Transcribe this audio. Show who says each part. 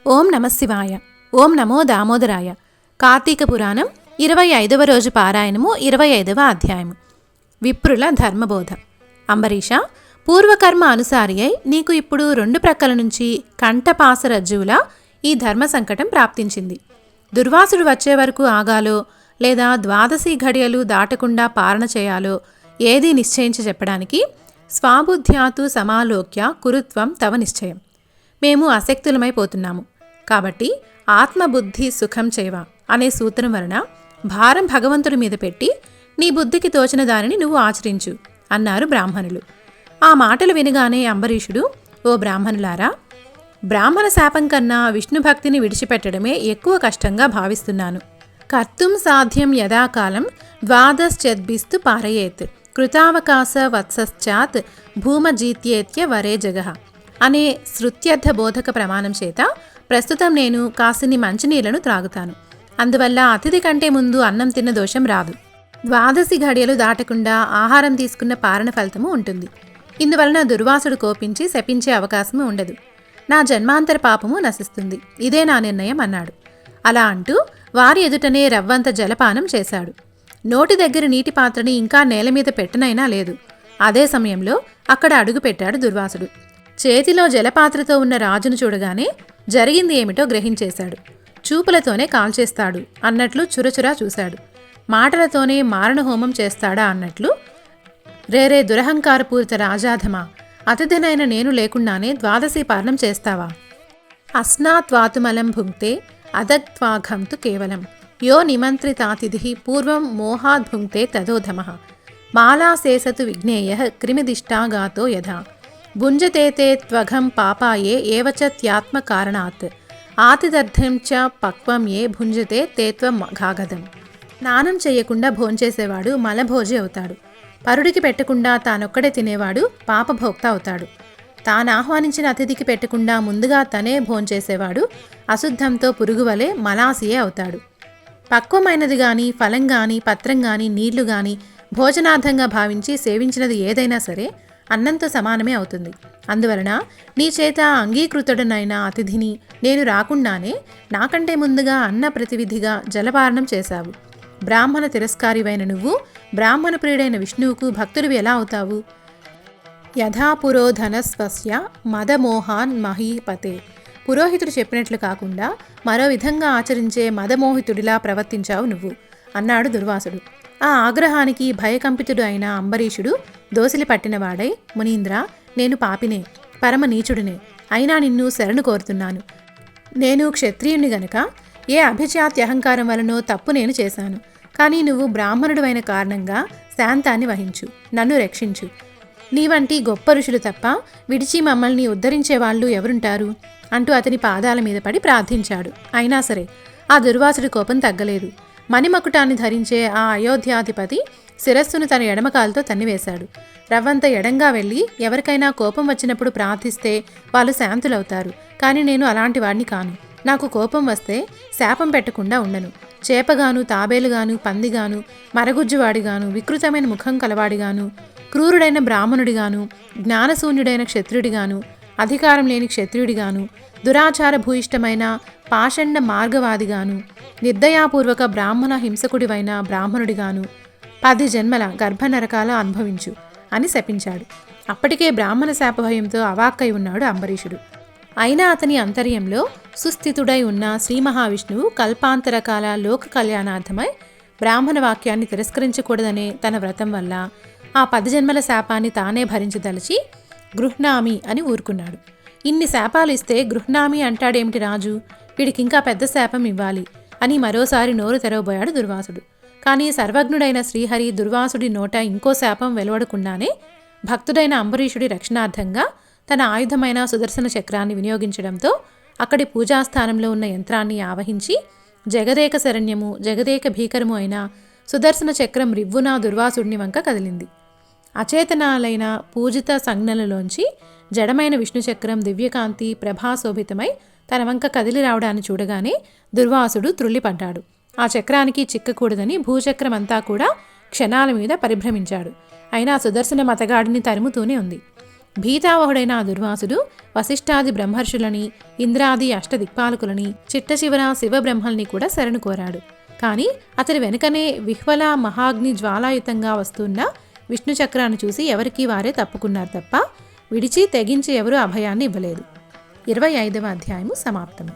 Speaker 1: ఓం నమశివాయ. ఓం నమో దామోదరాయ. కార్తీక పురాణం 25వ రోజు పారాయణము 25వ అధ్యాయము. విప్రుల ధర్మబోధ. అంబరీష, పూర్వకర్మ అనుసారి అయి నీకు ఇప్పుడు 2 ప్రక్కల నుంచి కంఠపాసరజ్జువులా ఈ ధర్మ సంకటం ప్రాప్తించింది. దుర్వాసుడు వచ్చే వరకు ఆగాలో లేదా ద్వాదశి ఘడియలు దాటకుండా పాలన చేయాలో ఏదీ నిశ్చయించి చెప్పడానికి స్వాబుద్ధ్యాతు సమాలోక్య కురుత్వం తవ నిశ్చయం. మేము అశక్తులమైపోతున్నాము కాబట్టి ఆత్మబుద్ధి సుఖం చేవా అనే సూత్రం వలన భారం భగవంతుడి మీద పెట్టి నీ బుద్ధికి తోచిన దానిని నువ్వు ఆచరించు అన్నారు బ్రాహ్మణులు. ఆ మాటలు వినగానే అంబరీషుడు, ఓ బ్రాహ్మణులారా, బ్రాహ్మణ శాపం కన్నా విష్ణుభక్తిని విడిచిపెట్టడమే ఎక్కువ కష్టంగా భావిస్తున్నాను. కర్తుం సాధ్యం యథాకాలం ద్వాదశ్చద్భిస్తు పారయేత్ కృతావకాశ వత్సశ్చాత్ భూమజీత్యేత్య వరే జగః అనే శృత్యర్థ బోధక ప్రమాణం చేత ప్రస్తుతం నేను కాసిని మంచినీళ్లను త్రాగుతాను. అందువల్ల అతిథి కంటే ముందు అన్నం తిన్న దోషం రాదు. ద్వాదశి ఘడియలు దాటకుండా ఆహారం తీసుకున్న పారణ ఫలితము ఉంటుంది. ఇందువలన దుర్వాసుడు కోపించి శపించే అవకాశము ఉండదు. నా జన్మాంతర పాపము నశిస్తుంది. ఇదే నా నిర్ణయం అన్నాడు. అలా అంటూ వారి ఎదుటనే రవ్వంత జలపానం చేశాడు. నోటి దగ్గర నీటి పాత్రని ఇంకా నేల మీద పెట్టనైనా లేదు. అదే సమయంలో అక్కడ అడుగు పెట్టాడు దుర్వాసుడు. చేతిలో జలపాత్రతో ఉన్న రాజును చూడగానే జరిగింది ఏమిటో గ్రహించేశాడు. చూపులతోనే కాల్చేస్తాడు అన్నట్లు చురచురా చూశాడు. మాటలతోనే మారణహోమం చేస్తాడా అన్నట్లు, రేరే దురహంకారపూరిత రాజాధమా, అతిథినైన నేను లేకుండానే ద్వాదశి పాలనం చేస్తావా? అస్నాత్వాతుమలం భుంక్తే అదగ్త్వాఘంతు కేవలం యో నిమంత్రితాతిథి పూర్వం మోహాద్భుంక్తే తదోధమః మాలాశేషతు విఘ్నేయః క్రిమిదిష్టాగాతో యథా భుంజతే త్వఘం పాపాయే ఏవచ త్యాత్మ కారణాత్ ఆతిదర్థం చ పక్వం ఏ భుంజతే తేత్వం ఘాగదం. స్నానం చేయకుండా భోంచేసేవాడు మలభోజి అవుతాడు. పరుడికి పెట్టకుండా తానొక్కడే తినేవాడు పాపభోక్త అవుతాడు. తాను ఆహ్వానించిన అతిథికి పెట్టకుండా ముందుగా తనే భోంచేసేవాడు అశుద్ధంతో పురుగువలే మలాసియే అవుతాడు. పక్వమైనది గాని ఫలం గాని పత్రం గాని నీళ్లు గాని భోజనార్థంగా భావించి సేవించినది ఏదైనా సరే అన్నంతో సమానమే అవుతుంది. అందువలన నీ చేత అంగీకృతుడనైన అతిథిని నేను రాకుండానే నాకంటే ముందుగా అన్న ప్రతివిధిగా జలపారణం చేశావు. బ్రాహ్మణ తిరస్కారివైన నువ్వు బ్రాహ్మణ ప్రియుడైన విష్ణువుకు భక్తుడివి ఎలా అవుతావు? యథాపురోధనస్వస్య మదమోహాన్ మహీపతే. పురోహితుడు చెప్పినట్లు కాకుండా మరో విధంగా ఆచరించే మదమోహితుడిలా ప్రవర్తించావు నువ్వు అన్నాడు దుర్వాసుడు. ఆ ఆగ్రహానికి భయకంపితుడు అయిన అంబరీషుడు దోసిలి పట్టినవాడై, మునీంద్ర, నేను పాపినే, పరమ నీచుడినే, అయినా నిన్ను శరణు కోరుతున్నాను. నేను క్షత్రియుని గనక ఏ అభిజాతి అహంకారం వలనో తప్పు నేను చేశాను. కానీ నువ్వు బ్రాహ్మణుడు అయిన కారణంగా శాంతాన్ని వహించు, నన్ను రక్షించు. నీ వంటి గొప్ప ఋషులు తప్ప విడిచి మమ్మల్ని ఉద్ధరించేవాళ్ళు ఎవరుంటారు అంటూ అతని పాదాల మీద పడి ప్రార్థించాడు. అయినా సరే ఆ దుర్వాసుడి కోపం తగ్గలేదు. మణిమకుటాన్ని ధరించే ఆ అయోధ్యాధిపతి శిరస్సును తన ఎడమకాలతో తన్నివేశాడు. రవ్వంత ఎడంగా వెళ్ళి ఎవరికైనా కోపం వచ్చినప్పుడు ప్రార్థిస్తే వాళ్ళు శాంతులవుతారు. కానీ నేను అలాంటి వాడిని కాను. నాకు కోపం వస్తే శాపం పెట్టకుండా ఉండను. చేపగాను, తాబేలుగాను, పందిగాను, మరగుజ్జువాడిగాను, వికృతమైన ముఖం కలవాడిగాను, క్రూరుడైన బ్రాహ్మణుడిగాను, జ్ఞానశూన్యుడైన క్షత్రుడిగాను, అధికారం లేని క్షత్రియుడిగాను, దురాచార భూయిష్టమైన పాషండ మార్గవాదిగాను, నిర్దయాపూర్వక బ్రాహ్మణ హింసకుడివైన బ్రాహ్మణుడిగాను 10 జన్మల గర్భనరకాల అనుభవించు అని శపించాడు. అప్పటికే బ్రాహ్మణ శాపభయంతో అవాక్కై ఉన్నాడు అంబరీషుడు. అయినా అతని అంతర్యంలో సుస్థితుడై ఉన్న శ్రీ మహావిష్ణువు కల్పాంతరకాల లోక కళ్యాణార్థమై బ్రాహ్మణ వాక్యాన్ని తిరస్కరించకూడదనే తన వ్రతం వల్ల ఆ 10 జన్మల శాపాన్ని తానే భరించదలిచి గృహ్ణామి అని ఊరుకున్నాడు. ఇన్ని శాపాలు ఇస్తే గృహ్ణామి అంటాడేమిటి రాజు, వీడికింకా పెద్ద శాపం ఇవ్వాలి అని మరోసారి నోరు తెరవబోయాడు దుర్వాసుడు. కానీ సర్వజ్ఞుడైన శ్రీహరి దుర్వాసుడి నోట ఇంకో శాపం వెలువడకుండానే భక్తుడైన అంబరీషుడి రక్షణార్థంగా తన ఆయుధమైన సుదర్శన చక్రాన్ని వినియోగించడంతో అక్కడి పూజాస్థానంలో ఉన్న యంత్రాన్ని ఆవహించి జగదేక శరణ్యము జగదేక భీకరము అయిన సుదర్శన చక్రం రివ్వున దుర్వాసుడిని వంక కదిలింది. అచేతనాలైన పూజిత సంజ్ఞలలోంచి జడమైన విష్ణుచక్రం దివ్యకాంతి ప్రభాశోభితమై తన వంక కదిలి రావడాన్ని చూడగానే దుర్వాసుడు త్రుళ్ళిపడ్డాడు. ఆ చక్రానికి చిక్కకూడదని భూచక్రమంతా కూడా క్షణాల మీద పరిభ్రమించాడు. అయినా సుదర్శన మతగాడిని తరుముతూనే ఉంది. భీతావహుడైన ఆ దుర్వాసుడు వశిష్ఠాది బ్రహ్మర్షులని, ఇంద్రాది అష్టదిక్పాలకులని, చిట్ట చివర శివబ్రహ్మల్ని కూడా శరణు కోరాడు. కానీ అతడి వెనుకనే విహ్వల మహాగ్ని జ్వాలాయుతంగా వస్తున్న విష్ణు చక్రాన్ని చూసి ఎవరికి వారే తప్పుకున్నారు తప్ప విడిచి తెగించి ఎవరూ అభయాన్ని ఇవ్వలేదు. 25వ అధ్యాయము సమాప్తము.